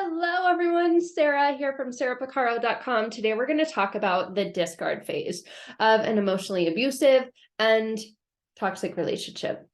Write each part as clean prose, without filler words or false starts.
Hello, everyone. Sarah here from sarahpacaro.com. Today, we're going to talk about the discard phase of an emotionally abusive and toxic relationship.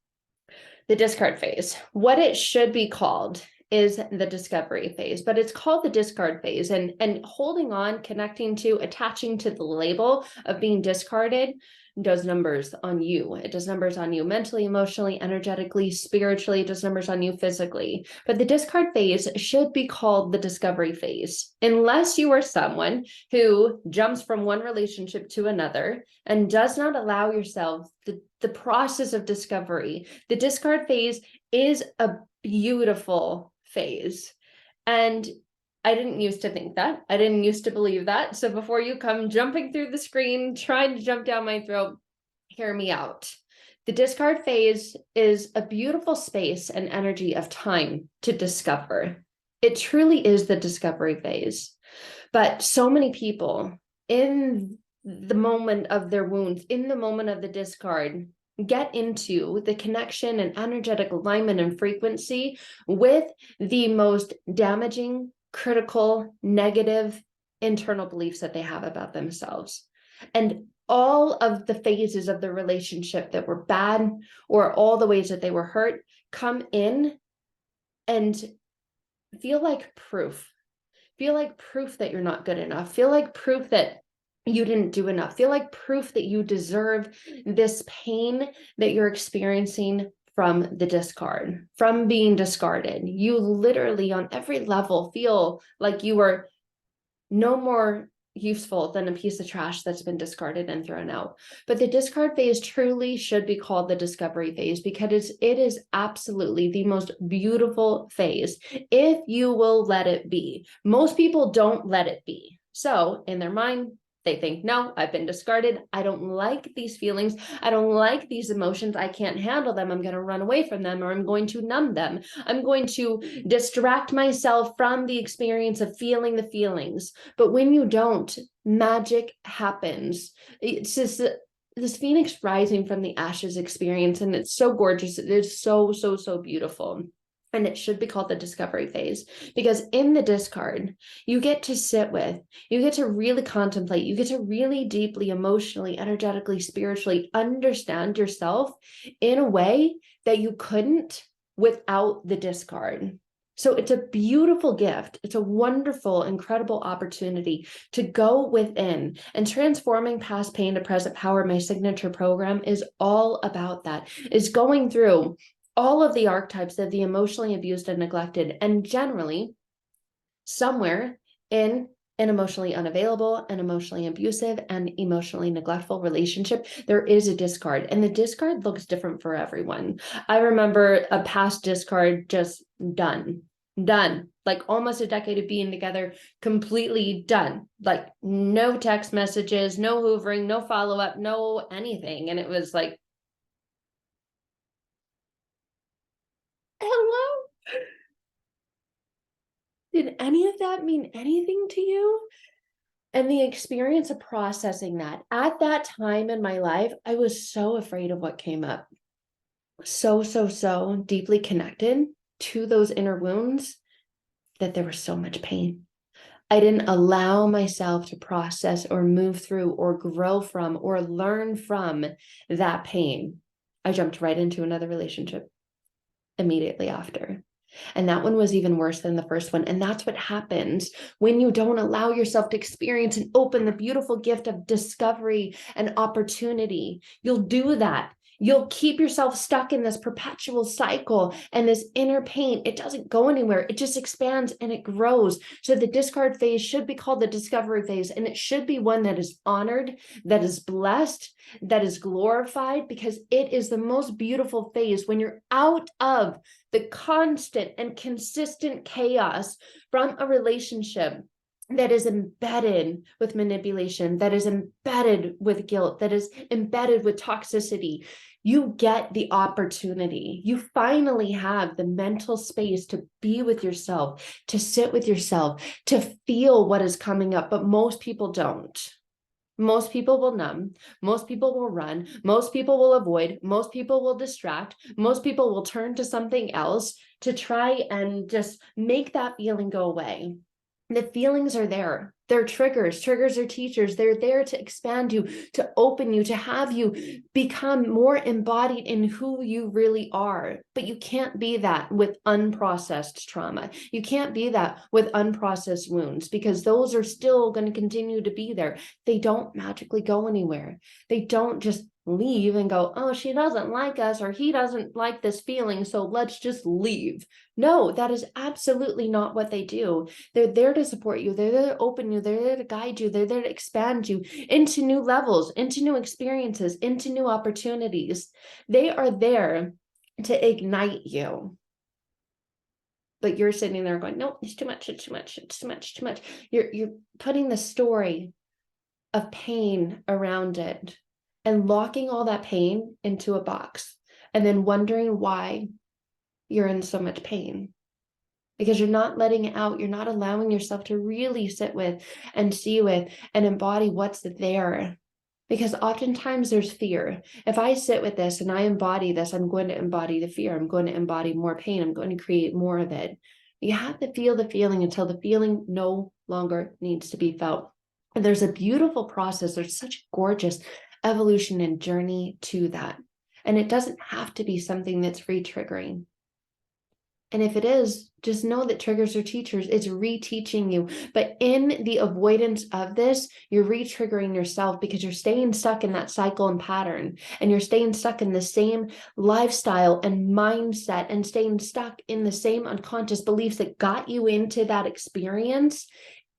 The discard phase. What it should be called is the discovery phase, but it's called the discard phase. And holding on, connecting to, attaching to the label of being discarded does numbers on you. It does numbers on you mentally, emotionally, energetically, spiritually. It does numbers on you physically. But the discard phase should be called the discovery phase, unless you are someone who jumps from one relationship to another and does not allow yourself the process of discovery. The discard phase is a beautiful phase. And I didn't used to think that. I didn't used to believe that. So before you come jumping through the screen, trying to jump down my throat, hear me out. The discard phase is a beautiful space and energy of time to discover. It truly is the discovery phase. But so many people in the moment of their wounds, in the moment of the discard, get into the connection and energetic alignment and frequency with the most damaging, critical, negative internal beliefs that they have about themselves. And all of the phases of the relationship that were bad, or all the ways that they were hurt, come in and feel like proof. Feel like proof that you're not good enough. Feel like proof that you didn't do enough. Feel like proof that you deserve this pain that you're experiencing from the discard, from being discarded. You literally on every level feel like you are no more useful than a piece of trash that's been discarded and thrown out. But the discard phase truly should be called the discovery phase, because it is absolutely the most beautiful phase if you will let it be. Most people don't let it be. So in their mind, they think, no, I've been discarded. I don't like these feelings. I don't like these emotions. I can't handle them. I'm going to run away from them, or I'm going to numb them. I'm going to distract myself from the experience of feeling the feelings. But when you don't, magic happens. It's just this phoenix rising from the ashes experience. And it's so gorgeous. It is so, so, so beautiful. And it should be called the discovery phase, because in the discard, you get to sit with, you get to really contemplate, you get to really deeply, emotionally, energetically, spiritually understand yourself in a way that you couldn't without the discard. So it's a beautiful gift. It's a wonderful, incredible opportunity to go within. And transforming past pain to present power, my signature program, is all about that, is going through all of the archetypes of the emotionally abused and neglected, and generally somewhere in an emotionally unavailable and emotionally abusive and emotionally neglectful relationship, there is a discard, and the discard looks different for everyone. I remember a past discard just done, like almost a decade of being together, completely done, like no text messages, no hoovering, no follow-up, no anything. And it was like, hello? Did any of that mean anything to you? And the experience of processing that at that time in my life, I was so afraid of what came up. So deeply connected to those inner wounds that there was so much pain. I didn't allow myself to process or move through or grow from or learn from that pain. I jumped right into another relationship immediately after. And that one was even worse than the first one. And that's what happens when you don't allow yourself to experience and open the beautiful gift of discovery and opportunity. You'll do that. You'll keep yourself stuck in this perpetual cycle and this inner pain. It doesn't go anywhere. It just expands and it grows. So the discard phase should be called the discovery phase, and it should be one that is honored, that is blessed, that is glorified, because it is the most beautiful phase when you're out of the constant and consistent chaos from a relationship that is embedded with manipulation, that is embedded with guilt, that is embedded with toxicity. You get the opportunity. You finally have the mental space to be with yourself, to sit with yourself, to feel what is coming up. But most people don't. Most people will numb. Most people will run. Most people will avoid. Most people will distract. Most people will turn to something else to try and just make that feeling go away. The feelings are there. They're triggers. Triggers are teachers. They're there to expand you, to open you, to have you become more embodied in who you really are. But you can't be that with unprocessed trauma. You can't be that with unprocessed wounds, because those are still going to continue to be there. They don't magically go anywhere. They don't just leave and go, oh, she doesn't like us, or he doesn't like this feeling, so let's just leave. No, that is absolutely not what they do. They're there to support you. They're there to open you. They're there to guide you. They're there to expand you into new levels, into new experiences, into new opportunities. They are there to ignite you. But you're sitting there going, no, it's too much, it's too much, it's too much, too much. You're putting the story of pain around it and locking all that pain into a box, and then wondering why you're in so much pain, because you're not letting it out. You're not allowing yourself to really sit with and see with and embody what's there. Because oftentimes there's fear. If I sit with this and I embody this, I'm going to embody the fear. I'm going to embody more pain. I'm going to create more of it. You have to feel the feeling until the feeling no longer needs to be felt. And there's a beautiful process. There's such gorgeous evolution and journey to that. And it doesn't have to be something that's re-triggering. And if it is, just know that triggers are teachers. It's reteaching you. But in the avoidance of this, you're re-triggering yourself, because you're staying stuck in that cycle and pattern. And you're staying stuck in the same lifestyle and mindset, and staying stuck in the same unconscious beliefs that got you into that experience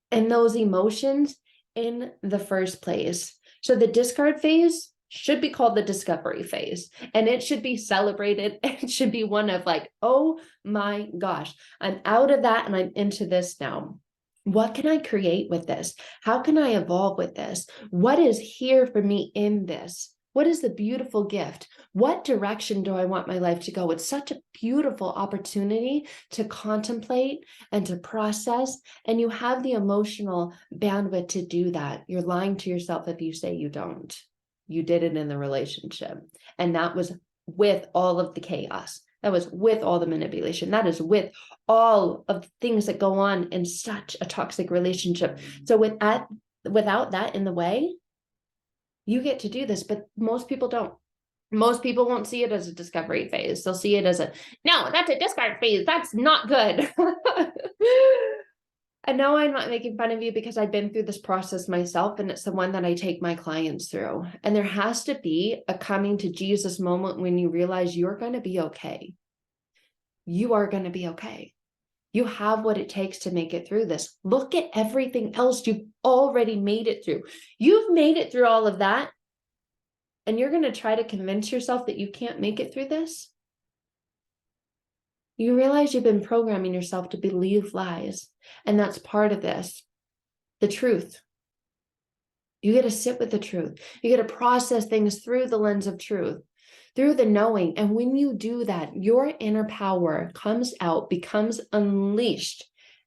and those emotions in the first place. So the discard phase should be called the discovery phase, and it should be celebrated. It should be one of like, oh my gosh, I'm out of that and I'm into this now. What can I create with this? How can I evolve with this? What is here for me in this? What is the beautiful gift? What direction do I want my life to go? It's such a beautiful opportunity to contemplate and to process, and you have the emotional bandwidth to do that. You're lying to yourself if you say you don't. You did it in the relationship, and that was with all of the chaos. That was with all the manipulation. That is with all of the things that go on in such a toxic relationship. So without that in the way, you get to do this, but most people don't. Most people won't see it as a discovery phase. They'll see it as no, that's a discard phase. That's not good. And no, I'm not making fun of you, because I've been through this process myself, and it's the one that I take my clients through. And there has to be a coming to Jesus moment when you realize you're going to be okay. You are going to be okay. You have what it takes to make it through this. Look at everything else you've already made it through. You've made it through all of that, and you're going to try to convince yourself that you can't make it through this? You realize you've been programming yourself to believe lies, and that's part of this. The truth. You get to sit with the truth. You get to process things through the lens of truth, through the knowing. And when you do that, your inner power comes out, becomes unleashed,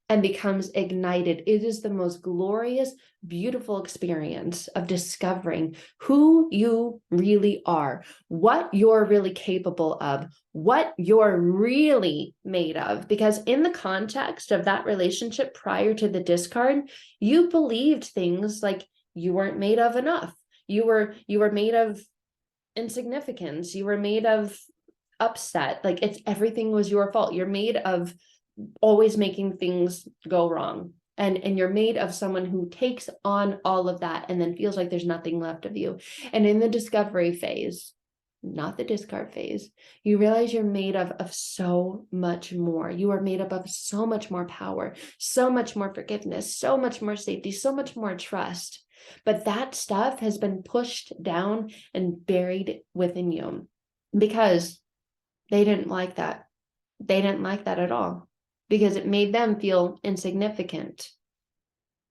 and becomes ignited. It is the most glorious, beautiful experience of discovering who you really are, what you're really capable of, what you're really made of. Because in the context of that relationship prior to the discard, you believed things like you weren't made of enough. You were made of insignificance. You were made of upset. Like everything was your fault. You're made of always making things go wrong. And you're made of someone who takes on all of that and then feels like there's nothing left of you. And in the discovery phase, not the discard phase, you realize you're made of so much more. You are made up of so much more power, so much more forgiveness, so much more safety, so much more trust. But that stuff has been pushed down and buried within you because they didn't like that. They didn't like that at all, because it made them feel insignificant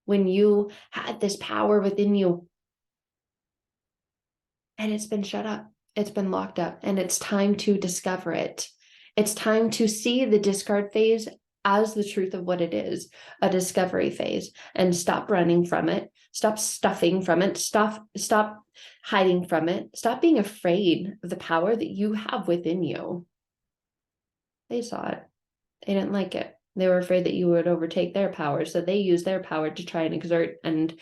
when you had this power within you. And it's been shut up. It's been locked up, and it's time to discover it. It's time to see the discard phase as the truth of what it is, a discovery phase, and stop running from it, stop stuffing from it, stop hiding from it, stop being afraid of the power that you have within you. They saw it. They didn't like it. They were afraid that you would overtake their power. So they used their power to try and exert and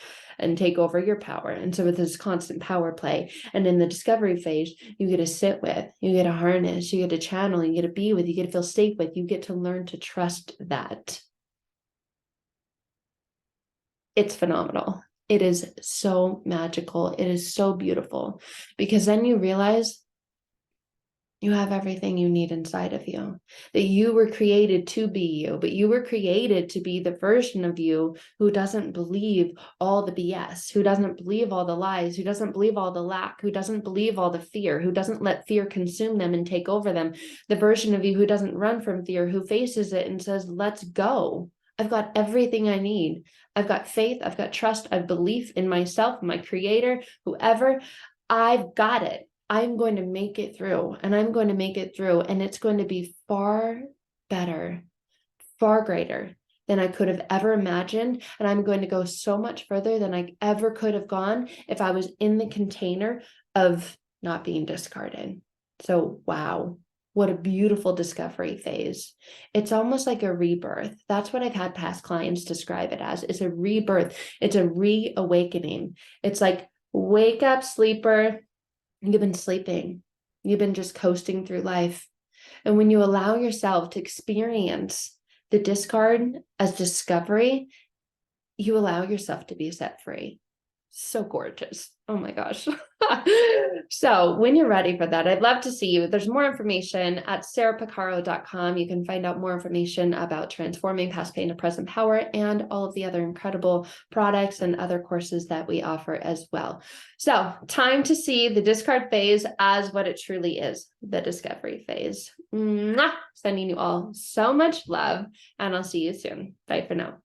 take over your power. And so with this constant power play, and in the discovery phase, you get to sit with, you get to harness, you get to channel, you get to be with, you get to feel safe with, you get to learn to trust that. It's phenomenal. It is so magical. It is so beautiful, because then you realize you have everything you need inside of you, that you were created to be you, but you were created to be the version of you who doesn't believe all the BS, who doesn't believe all the lies, who doesn't believe all the lack, who doesn't believe all the fear, who doesn't let fear consume them and take over them. The version of you who doesn't run from fear, who faces it and says, let's go. I've got everything I need. I've got faith. I've got trust. I have belief in myself, my creator, whoever. I've got it. I'm going to make it through, and I'm going to make it through, and it's going to be far better, far greater than I could have ever imagined. And I'm going to go so much further than I ever could have gone if I was in the container of not being discarded. So, wow, what a beautiful discovery phase. It's almost like a rebirth. That's what I've had past clients describe it as. It's a rebirth. It's a reawakening. It's like, wake up, sleeper. You've been sleeping. You've been just coasting through life. And when you allow yourself to experience the discard as discovery, you allow yourself to be set free. So gorgeous. Oh my gosh. So when you're ready for that, I'd love to see you. There's more information at sarahpacaro.com. You can find out more information about transforming past pain to present power and all of the other incredible products and other courses that we offer as well. So time to see the discard phase as what it truly is, the discovery phase. Mwah! Sending you all so much love, and I'll see you soon. Bye for now.